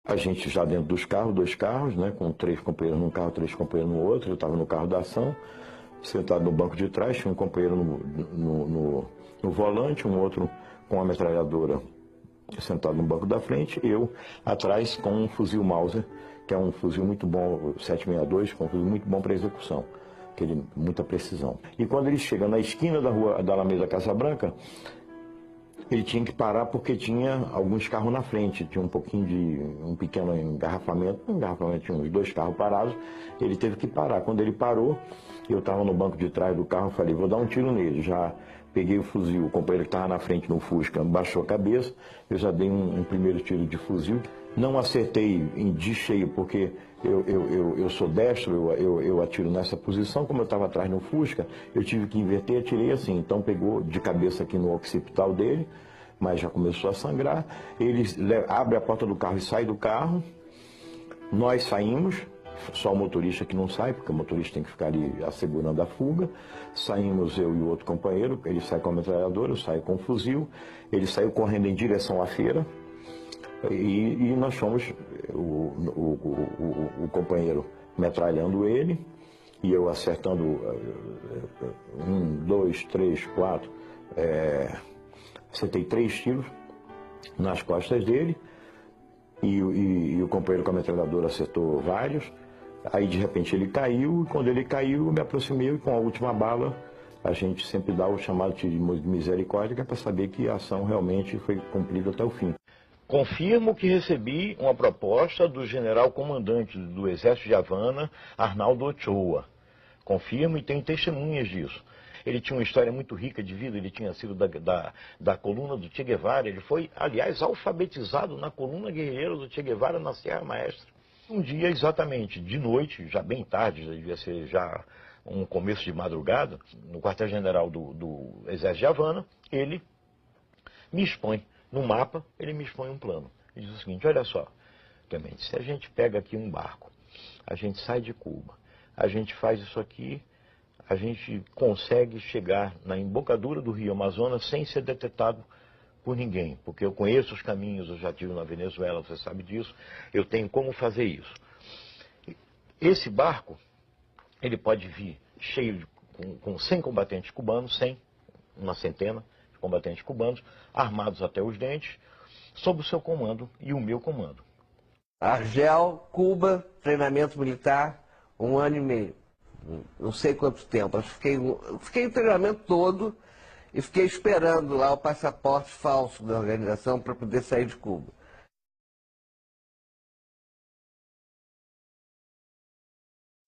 A gente já dentro dos carros, 2 carros, né, com 3 companheiros num carro, 3 companheiros no outro. Eu estava no carro da ação, sentado no banco de trás, tinha um companheiro no volante, um outro com a metralhadora sentado no banco da frente, eu atrás com um fuzil Mauser, que é um fuzil muito bom, 762, que é um fuzil muito bom para execução, muita precisão. E quando ele chega na esquina da rua da Alameda Casabranca, ele tinha que parar porque tinha alguns carros na frente, tinha um pequeno engarrafamento, tinha uns 2 carros parados, ele teve que parar. Quando ele parou, eu estava no banco de trás do carro, falei, vou dar um tiro nele. Já peguei o fuzil, o companheiro que estava na frente no Fusca baixou a cabeça, eu já dei um primeiro tiro de fuzil. Não acertei de cheio porque eu sou destro, eu atiro nessa posição. Como eu estava atrás no Fusca, eu tive que inverter e atirei assim. Então pegou de cabeça aqui no occipital dele, mas já começou a sangrar. Ele abre a porta do carro e sai do carro. Nós saímos, só o motorista que não sai, porque o motorista tem que ficar ali assegurando a fuga. Saímos eu e o outro companheiro, ele sai com a metralhadora, eu saio com o fuzil. Ele saiu correndo em direção à feira. E nós fomos, o companheiro metralhando ele, e eu acertando 1, 2, 3, 4, acertei 3 tiros nas costas dele, e o companheiro com a metralhadora acertou vários. Aí de repente ele caiu, e quando ele caiu eu me aproximei, e com a última bala a gente sempre dá o chamado tiro de misericórdia, para saber que a ação realmente foi cumprida até o fim. Confirmo que recebi uma proposta do general comandante do Exército de Havana, Arnaldo Ochoa. Confirmo e tenho testemunhas disso. Ele tinha uma história muito rica de vida, ele tinha sido da coluna do Che Guevara. Ele foi, aliás, alfabetizado na coluna guerreira do Che Guevara na Serra Maestra. Um dia, exatamente, de noite, já bem tarde, já devia ser já um começo de madrugada, no quartel-general do Exército de Havana, ele me expõe. No mapa, ele me expõe um plano. Ele diz o seguinte, olha só, Clemente, se a gente pega aqui um barco, a gente sai de Cuba, a gente faz isso aqui, a gente consegue chegar na embocadura do Rio Amazonas sem ser detectado por ninguém, porque eu conheço os caminhos, eu já estive na Venezuela, você sabe disso, eu tenho como fazer isso. Esse barco, ele pode vir cheio com 100 combatentes cubanos, 100, uma centena, combatentes cubanos, armados até os dentes, sob o seu comando e o meu comando. Argel, Cuba, treinamento militar, 1 ano e meio. Não sei quanto tempo. Fiquei o treinamento todo e fiquei esperando lá o passaporte falso da organização para poder sair de Cuba.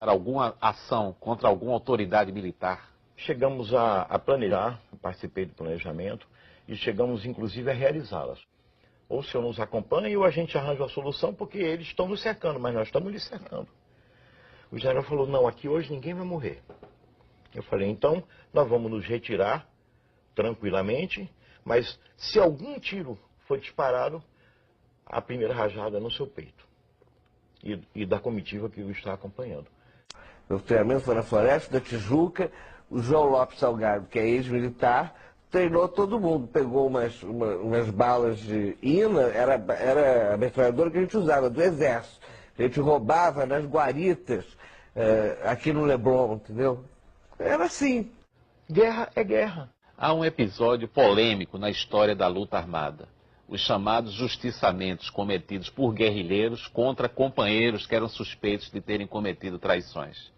Alguma ação contra alguma autoridade militar? Chegamos a planejar, participei do planejamento, e chegamos inclusive a realizá-las. Ou o senhor nos acompanha ou a gente arranja a solução, porque eles estão nos cercando, mas nós estamos lhes cercando. O general falou, não, aqui hoje ninguém vai morrer. Eu falei, então nós vamos nos retirar tranquilamente, mas se algum tiro for disparado, a primeira rajada é no seu peito. E da comitiva que o está acompanhando. Meu treinamento foi na Floresta da Tijuca. O João Lopes Salgado, que é ex-militar, treinou todo mundo. Pegou umas balas de INA, era a metralhadora que a gente usava, do Exército. A gente roubava nas guaritas, aqui no Leblon, entendeu? Era assim. Guerra é guerra. Há um episódio polêmico na história da luta armada. Os chamados justiçamentos cometidos por guerrilheiros contra companheiros que eram suspeitos de terem cometido traições.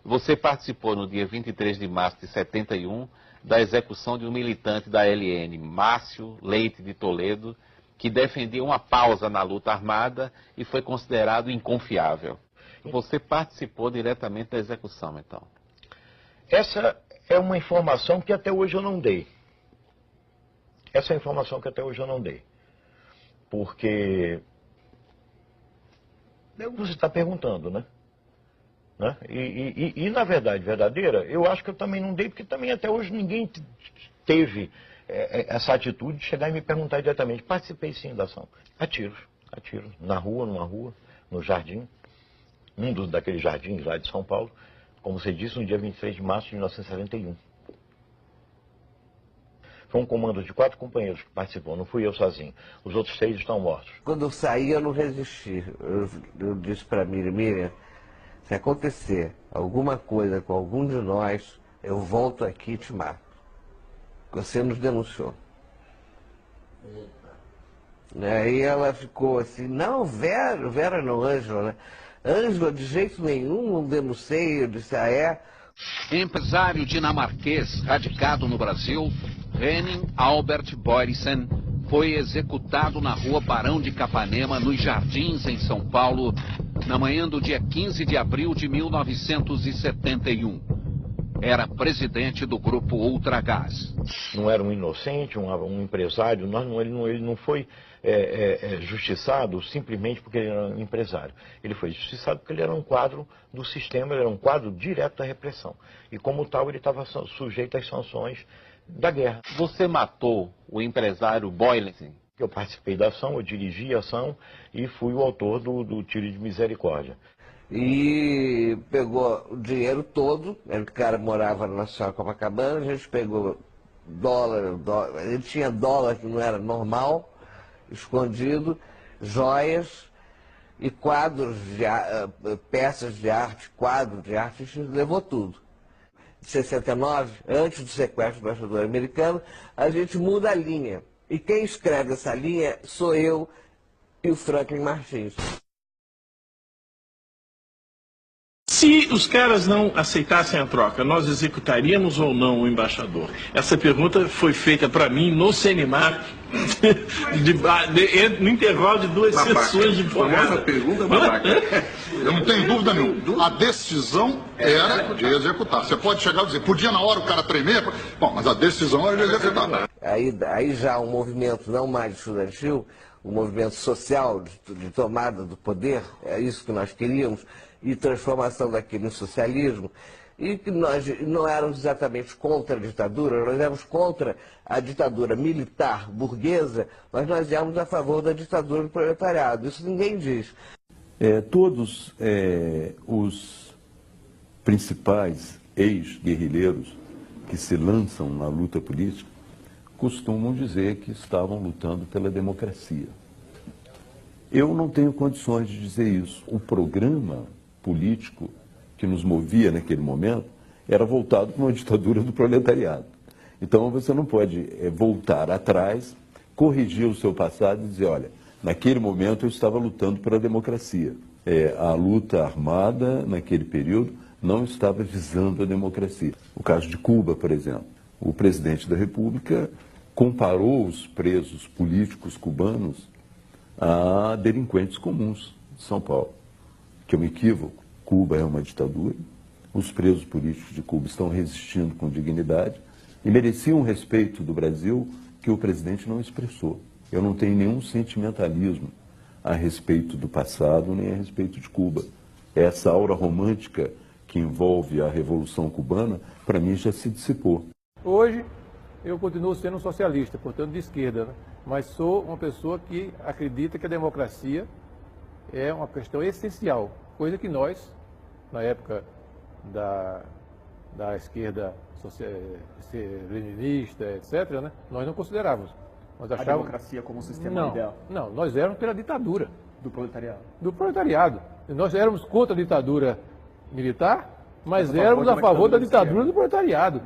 Você participou no dia 23 de março de 71 da execução de um militante da LN, Márcio Leite de Toledo, que defendia uma pausa na luta armada e foi considerado inconfiável. Você participou diretamente da execução, então? Essa é uma informação que até hoje eu não dei. Essa é a informação que até hoje eu não dei. Porque você está perguntando, né? E na verdade verdadeira, eu acho que eu também não dei, porque também até hoje ninguém teve essa atitude de chegar e me perguntar diretamente. Participei sim da ação. A tiros, numa rua, no jardim, daqueles jardins lá de São Paulo, como você disse, no dia 23 de março de 1971. Foi um comando de 4 companheiros que participou, não fui eu sozinho. Os outros 6 estão mortos. Quando eu saí, eu não resisti. Eu disse para Miriam, se acontecer alguma coisa com algum de nós, eu volto aqui e te mato. Você nos denunciou. Aí ela ficou assim, não, Vera não, Ângela, né? Ângela, de jeito nenhum, não denunciei. Eu disse, é? Empresário dinamarquês radicado no Brasil, Henning Albert Boysen, foi executado na rua Barão de Capanema, nos Jardins, em São Paulo, na manhã do dia 15 de abril de 1971. Era presidente do grupo Ultragaz. Não era um inocente, um empresário, ele não foi justiçado simplesmente porque ele era um empresário. Ele foi justiçado porque ele era um quadro do sistema, ele era um quadro direto da repressão. E como tal, ele estava sujeito às sanções da guerra. Você matou o empresário Boysen? Eu participei da ação, eu dirigi a ação e fui o autor do tiro de misericórdia. E pegou o dinheiro todo, o cara morava na Nacional Copacabana, a gente pegou dólar, ele tinha dólar que não era normal, escondido, joias e quadros, peças de arte, quadros de arte, a gente levou tudo. Em 69, antes do sequestro do embaixador americano, a gente muda a linha. E quem escreve essa linha sou eu e o Franklin Martins. Se os caras não aceitassem a troca, nós executaríamos ou não o embaixador? Essa pergunta foi feita para mim no Senimar, no intervalo de 2 sessões de Essa pergunta, babaca. Eu não tenho dúvida nenhuma. A decisão era de executar. Você pode chegar e dizer, podia na hora o cara tremer, bom, mas a decisão era de executar. Aí já um movimento não mais estudantil, um movimento social de tomada do poder, é isso que nós queríamos, e transformação daquilo em socialismo, e que nós não éramos exatamente contra a ditadura, nós éramos contra a ditadura militar burguesa, mas nós éramos a favor da ditadura do proletariado. Isso ninguém diz. Todos os principais ex-guerrilheiros que se lançam na luta política costumam dizer que estavam lutando pela democracia. Eu não tenho condições de dizer isso. O programa político que nos movia naquele momento era voltado para uma ditadura do proletariado. Então você não pode voltar atrás, corrigir o seu passado e dizer, olha, naquele momento eu estava lutando pela democracia. A luta armada naquele período não estava visando a democracia. O caso de Cuba, por exemplo, o presidente da República comparou os presos políticos cubanos a delinquentes comuns de São Paulo, que é um equívoco. Cuba é uma ditadura, os presos políticos de Cuba estão resistindo com dignidade e mereciam um respeito do Brasil que o presidente não expressou. Eu não tenho nenhum sentimentalismo a respeito do passado nem a respeito de Cuba. Essa aura romântica que envolve a Revolução Cubana, para mim, já se dissipou. Hoje, eu continuo sendo um socialista, portanto de esquerda, né? Mas sou uma pessoa que acredita que a democracia é uma questão essencial, coisa que nós, na época da esquerda leninista, etc., né, nós não considerávamos. Nós achávamos... A democracia como sistema ideal? Não, nós éramos pela ditadura. Do proletariado? Do proletariado. Nós éramos contra a ditadura militar, mas éramos a favor da ditadura do proletariado.